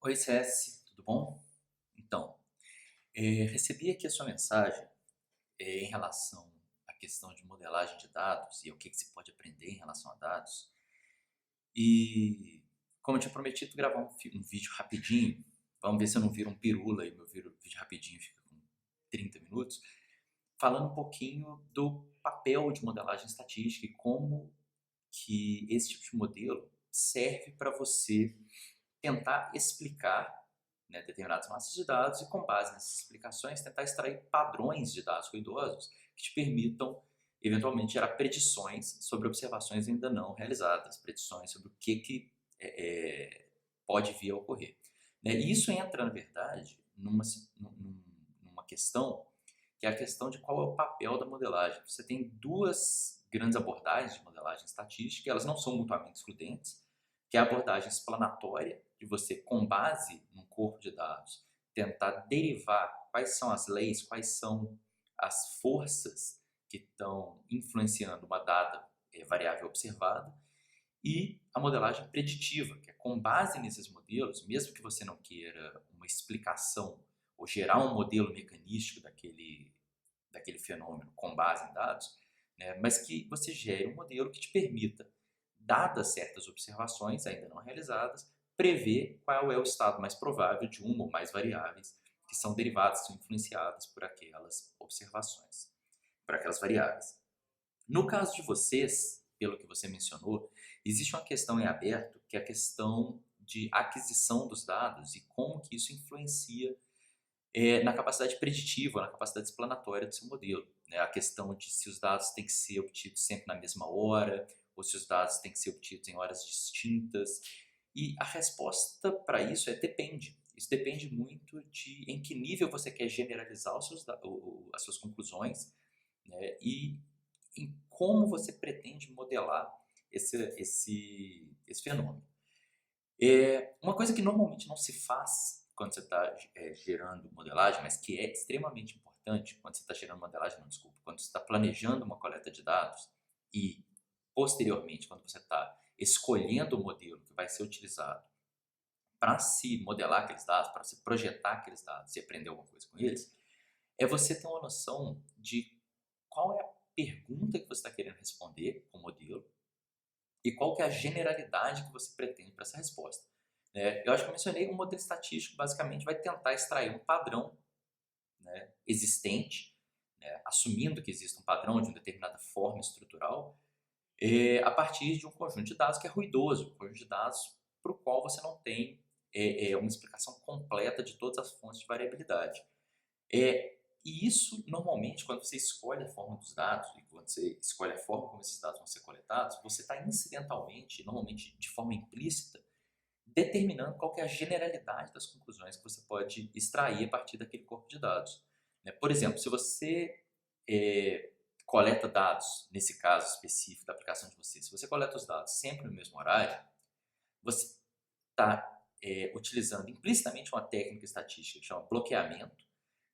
Oi, CS, tudo bom? Então, recebi aqui a sua mensagem em relação à questão de modelagem de dados e o que se pode aprender em relação a dados. E, como eu tinha prometido gravar um vídeo rapidinho, vamos ver se eu não viro um pirula e meu vídeo rapidinho fica com 30 minutos, falando um pouquinho do papel de modelagem estatística e como que esse tipo de modelo serve para você tentar explicar, né, determinadas massas de dados e, com base nessas explicações, tentar extrair padrões de dados ruidosos que te permitam, eventualmente, gerar predições sobre observações ainda não realizadas, predições sobre o que pode vir a ocorrer. Né? E isso entra, na verdade, numa questão que é a questão de qual é o papel da modelagem. Você tem duas grandes abordagens de modelagem estatística, elas não são mutuamente excludentes, que é a abordagem explanatória, de você, com base num corpo de dados, tentar derivar quais são as leis, quais são as forças que estão influenciando uma dada variável observada, e a modelagem preditiva, que é com base nesses modelos, mesmo que você não queira uma explicação ou gerar um modelo mecanístico daquele fenômeno com base em dados, né, mas que você gere um modelo que te permita, dadas certas observações ainda não realizadas, prever qual é o estado mais provável de uma ou mais variáveis que são derivadas, são influenciadas por aquelas observações, por aquelas variáveis. No caso de vocês, pelo que você mencionou, existe uma questão em aberto, que é a questão de aquisição dos dados e como que isso influencia na capacidade preditiva, na capacidade explanatória do seu modelo. Né? A questão de se os dados têm que ser obtidos sempre na mesma hora, ou se os dados têm que ser obtidos em horas distintas. E a resposta para isso é depende. Isso depende muito de em que nível você quer generalizar as suas conclusões, né? E em como você pretende modelar esse fenômeno. Uma coisa que normalmente não se faz quando você está gerando modelagem, mas que é extremamente importante quando você está gerando modelagem, não, desculpa, quando você está planejando uma coleta de dados e, posteriormente, quando você está escolhendo o modelo que vai ser utilizado para se modelar aqueles dados, para se projetar aqueles dados e aprender alguma coisa com eles, é você ter uma noção de qual é a pergunta que você está querendo responder com o modelo e qual que é a generalidade que você pretende para essa resposta. Eu acho que eu mencionei, um modelo estatístico basicamente vai tentar extrair um padrão, né, existente, né, assumindo que existe um padrão de uma determinada forma estrutural, a partir de um conjunto de dados que é ruidoso, um conjunto de dados para o qual você não tem uma explicação completa de todas as fontes de variabilidade. E isso, normalmente, quando você escolhe a forma dos dados e quando você escolhe a forma como esses dados vão ser coletados, você está incidentalmente, normalmente de forma implícita, determinando qual que é a generalidade das conclusões que você pode extrair a partir daquele corpo de dados. Né? Por exemplo, se você coleta dados, nesse caso específico da aplicação de você, se você coleta os dados sempre no mesmo horário, você está utilizando implicitamente uma técnica estatística que chama bloqueamento,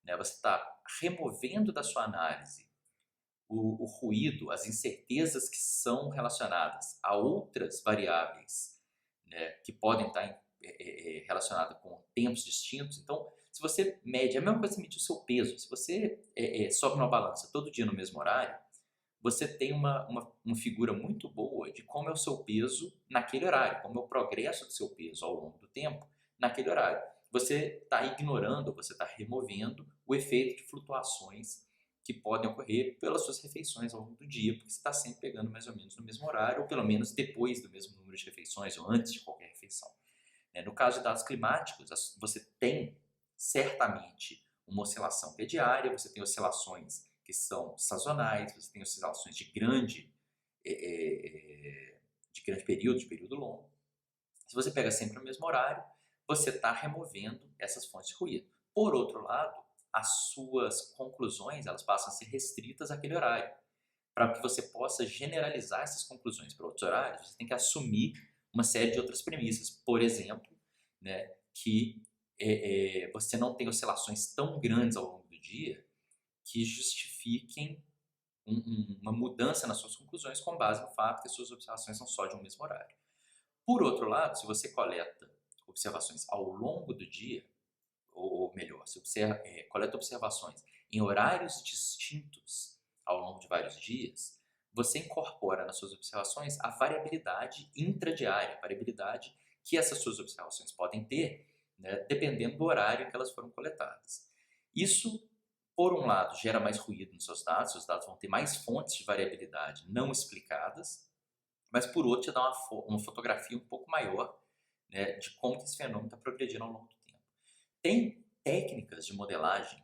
né? Você está removendo da sua análise o ruído, as incertezas que são relacionadas a outras variáveis, né, que podem estar relacionadas com tempos distintos. Então, se você mede, é a mesma coisa que medir o seu peso. Se você sobe numa balança todo dia no mesmo horário, você tem uma figura muito boa de como é o seu peso naquele horário, como é o progresso do seu peso ao longo do tempo naquele horário. Você está ignorando, você está removendo o efeito de flutuações que podem ocorrer pelas suas refeições ao longo do dia, porque você está sempre pegando mais ou menos no mesmo horário, ou pelo menos depois do mesmo número de refeições, ou antes de qualquer refeição. No caso de dados climáticos, você tem certamente uma oscilação que é diária, você tem oscilações que são sazonais, você tem oscilações de grande período, de período longo. Se você pega sempre o mesmo horário, você está removendo essas fontes de ruído. Por outro lado, as suas conclusões elas passam a ser restritas àquele horário. Para que você possa generalizar essas conclusões para outros horários, você tem que assumir uma série de outras premissas. Por exemplo, né, que você não tem oscilações tão grandes ao longo do dia que justifiquem uma mudança nas suas conclusões com base no fato que as suas observações são só de um mesmo horário. Por outro lado, se você coleta observações ao longo do dia, ou melhor, se coleta observações em horários distintos ao longo de vários dias, você incorpora nas suas observações a variabilidade intradiária, a variabilidade que essas suas observações podem ter, né, dependendo do horário em que elas foram coletadas. Isso, por um lado, gera mais ruído nos seus dados vão ter mais fontes de variabilidade não explicadas, mas por outro, te dá uma fotografia um pouco maior, né, de como que esse fenômeno está progredindo ao longo do tempo. Tem técnicas de modelagem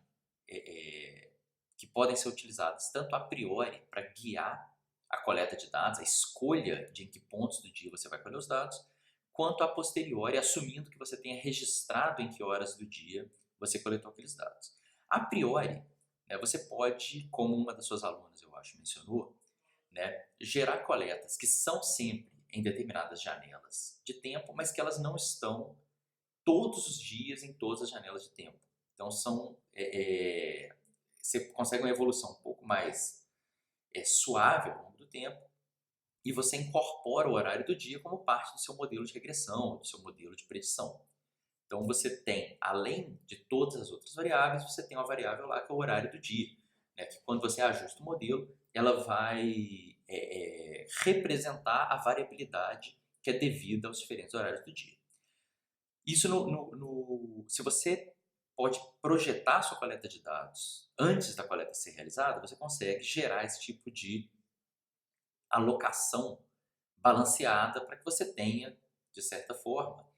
que podem ser utilizadas tanto a priori para guiar a coleta de dados, a escolha de em que pontos do dia você vai colher os dados, quanto a posteriori, assumindo que você tenha registrado em que horas do dia você coletou aqueles dados. A priori, né, você pode, como uma das suas alunas, eu acho, mencionou, né, gerar coletas que são sempre em determinadas janelas de tempo, mas que elas não estão todos os dias em todas as janelas de tempo. Então, você consegue uma evolução um pouco mais suave ao longo do tempo e você incorpora o horário do dia como parte do seu modelo de regressão, do seu modelo de predição. Então, você tem, além de todas as outras variáveis, você tem uma variável lá que é o horário do dia, né, que quando você ajusta o modelo, ela vai representar a variabilidade que é devida aos diferentes horários do dia. Isso, se você pode projetar sua coleta de dados antes da coleta ser realizada, você consegue gerar esse tipo de alocação balanceada para que você tenha, de certa forma,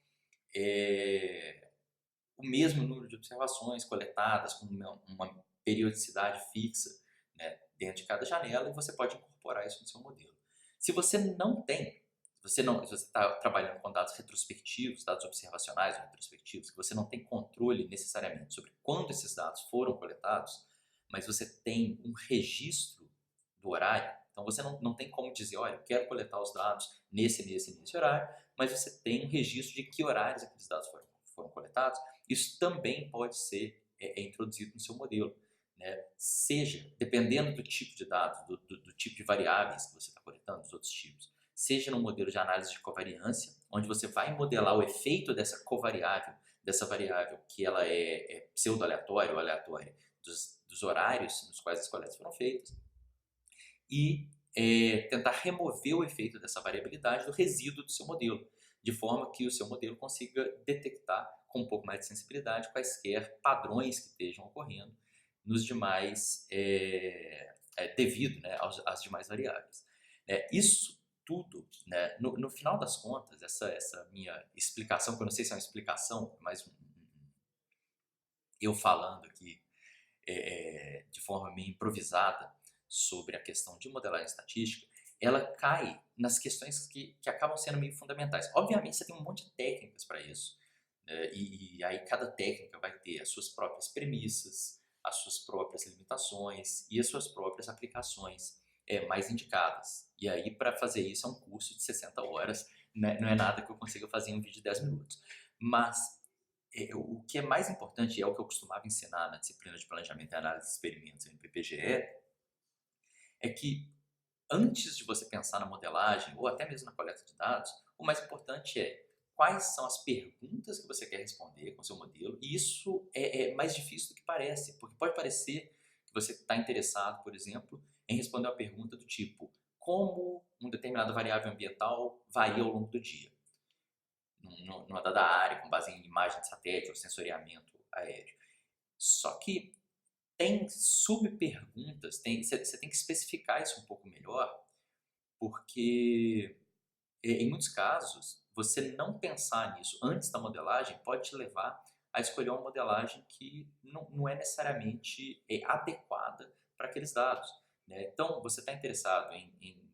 o mesmo número de observações coletadas com uma periodicidade fixa, né, dentro de cada janela, e você pode incorporar isso no seu modelo. Se você não tem, se você está trabalhando com dados retrospectivos, dados observacionais ou retrospectivos, que você não tem controle necessariamente sobre quando esses dados foram coletados, mas você tem um registro do horário, então você não tem como dizer, olha, eu quero coletar os dados nesse horário, mas você tem um registro de que horários aqueles dados foram coletados. Isso também pode ser introduzido no seu modelo, né? Seja, dependendo do tipo de dados, do tipo de variáveis que você está coletando, dos outros tipos, seja no modelo de análise de covariância, onde você vai modelar o efeito dessa covariável, dessa variável que ela é pseudo-aleatória ou aleatória, dos horários nos quais as coletas foram feitas, e tentar remover o efeito dessa variabilidade do resíduo do seu modelo, de forma que o seu modelo consiga detectar com um pouco mais de sensibilidade quaisquer padrões que estejam ocorrendo nos demais, devido, né, às demais variáveis. Isso tudo, né, no final das contas, essa minha explicação, que eu não sei se é uma explicação, mas eu falando aqui de forma meio improvisada sobre a questão de modelagem estatística, ela cai nas questões que acabam sendo meio fundamentais. Obviamente, você tem um monte de técnicas para isso, né? E aí cada técnica vai ter as suas próprias premissas, as suas próprias limitações e as suas próprias aplicações mais indicadas. E aí, para fazer isso, é um curso de 60 horas, né? Não é nada que eu consiga fazer em um vídeo de 10 minutos. Mas o que é mais importante, e é o que eu costumava ensinar na disciplina de planejamento e análise de experimentos no PPGE, é que antes de você pensar na modelagem ou até mesmo na coleta de dados, o mais importante é quais são as perguntas que você quer responder com o seu modelo, e isso é mais difícil do que parece, porque pode parecer que você está interessado, por exemplo, em responder uma pergunta do tipo: como uma determinada variável ambiental varia ao longo do dia, numa dada área, com base em imagem de satélite ou sensoriamento aéreo. Só que tem subperguntas, você tem que especificar isso um pouco melhor, porque em muitos casos, você não pensar nisso antes da modelagem pode te levar a escolher uma modelagem que não é necessariamente adequada para aqueles dados, né? Então, você está interessado em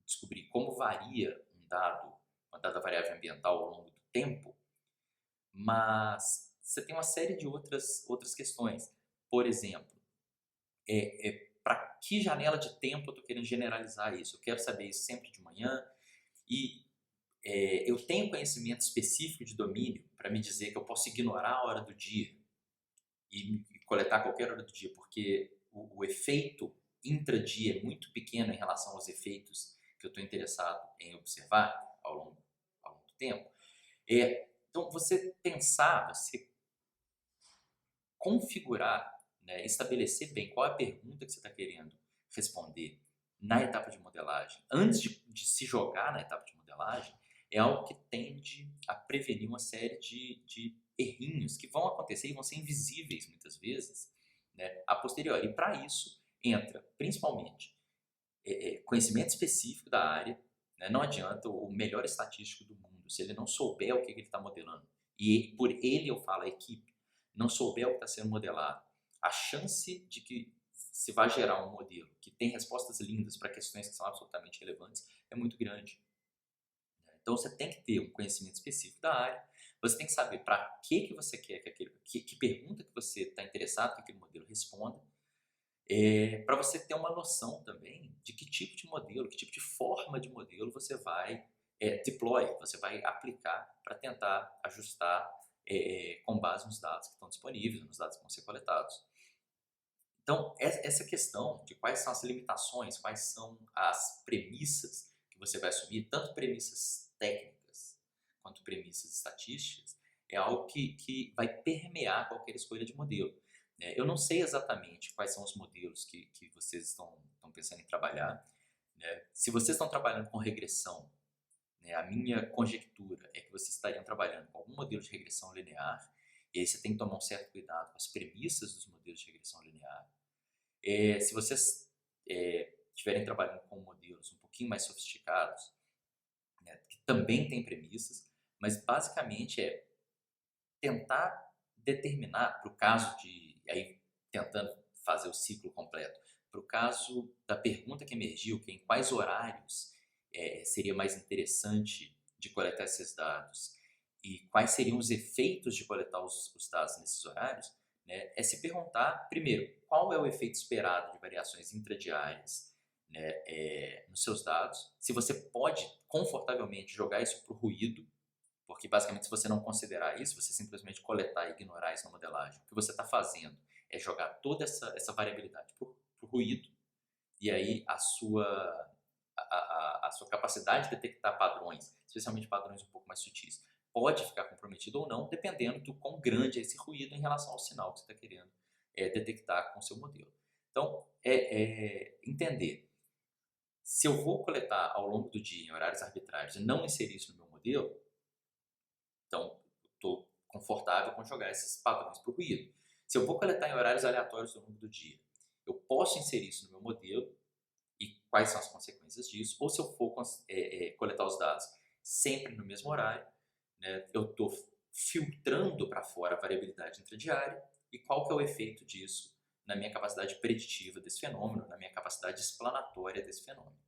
descobrir como varia uma dada variável ambiental ao longo do tempo, mas você tem uma série de outras questões. Por exemplo, para que janela de tempo eu estou querendo generalizar isso? Eu quero saber isso sempre de manhã e eu tenho conhecimento específico de domínio para me dizer que eu posso ignorar a hora do dia e coletar qualquer hora do dia, porque o efeito intra-dia é muito pequeno em relação aos efeitos que eu estou interessado em observar ao longo do tempo. Então, você pensar, você configurar, né, estabelecer bem qual é a pergunta que você está querendo responder na etapa de modelagem, antes de se jogar na etapa de modelagem, é algo que tende a prevenir uma série de errinhos que vão acontecer e vão ser invisíveis muitas vezes, né, a posteriori. E para isso entra principalmente conhecimento específico da área, né? Não adianta o melhor estatístico do mundo, se ele não souber o que ele está modelando, e por ele eu falo a equipe, não souber o que está sendo modelado, a chance de que se vai gerar um modelo que tem respostas lindas para questões que são absolutamente relevantes é muito grande. Então você tem que ter um conhecimento específico da área, você tem que saber para que você quer que pergunta que você está interessado que aquele modelo responda, para você ter uma noção também de que tipo de modelo, que tipo de forma de modelo você vai deploy, você vai aplicar para tentar ajustar com base nos dados que estão disponíveis, nos dados que vão ser coletados. Então, essa questão de quais são as limitações, quais são as premissas que você vai assumir, tanto premissas técnicas quanto premissas estatísticas, é algo que vai permear qualquer escolha de modelo. Eu não sei exatamente quais são os modelos que vocês estão pensando em trabalhar, né? Se vocês estão trabalhando com regressão, né, a minha conjectura é que vocês estariam trabalhando com algum modelo de regressão linear, e aí você tem que tomar um certo cuidado com as premissas dos modelos de regressão linear. Se vocês estiverem trabalhando com modelos um pouquinho mais sofisticados, né, que também têm premissas, mas basicamente é tentar determinar, para o caso de, aí tentando fazer o ciclo completo, para o caso da pergunta que emergiu, que é em quais horários seria mais interessante de coletar esses dados e quais seriam os efeitos de coletar os dados nesses horários, né, é se perguntar, primeiro, qual é o efeito esperado de variações intradiárias, né, nos seus dados, se você pode confortavelmente jogar isso para o ruído, porque basicamente se você não considerar isso, você simplesmente coletar e ignorar isso na modelagem, o que você está fazendo é jogar toda essa variabilidade para o ruído, e aí a sua capacidade de detectar padrões, especialmente padrões um pouco mais sutis, pode ficar comprometido ou não, dependendo do quão grande é esse ruído em relação ao sinal que você está querendo detectar com o seu modelo. Então, entender, se eu vou coletar ao longo do dia, em horários arbitrários, e não inserir isso no meu modelo, então estou confortável com jogar esses padrões para o ruído. Se eu vou coletar em horários aleatórios ao longo do dia, eu posso inserir isso no meu modelo, e quais são as consequências disso, ou se eu for coletar os dados sempre no mesmo horário, né, eu estou filtrando para fora a variabilidade intradiária e qual que é o efeito disso na minha capacidade preditiva desse fenômeno, na minha capacidade explanatória desse fenômeno.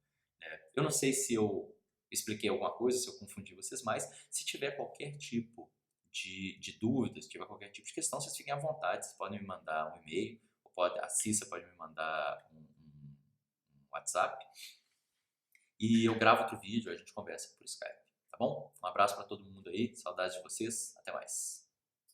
Eu não sei se eu expliquei alguma coisa, se eu confundi vocês mais. Se tiver qualquer tipo de dúvida, se tiver qualquer tipo de questão, vocês fiquem à vontade, vocês podem me mandar um e-mail, a Cissa pode me mandar um WhatsApp, e eu gravo outro vídeo, a gente conversa por Skype, tá bom? Um abraço para todo mundo aí, saudades de vocês, até mais.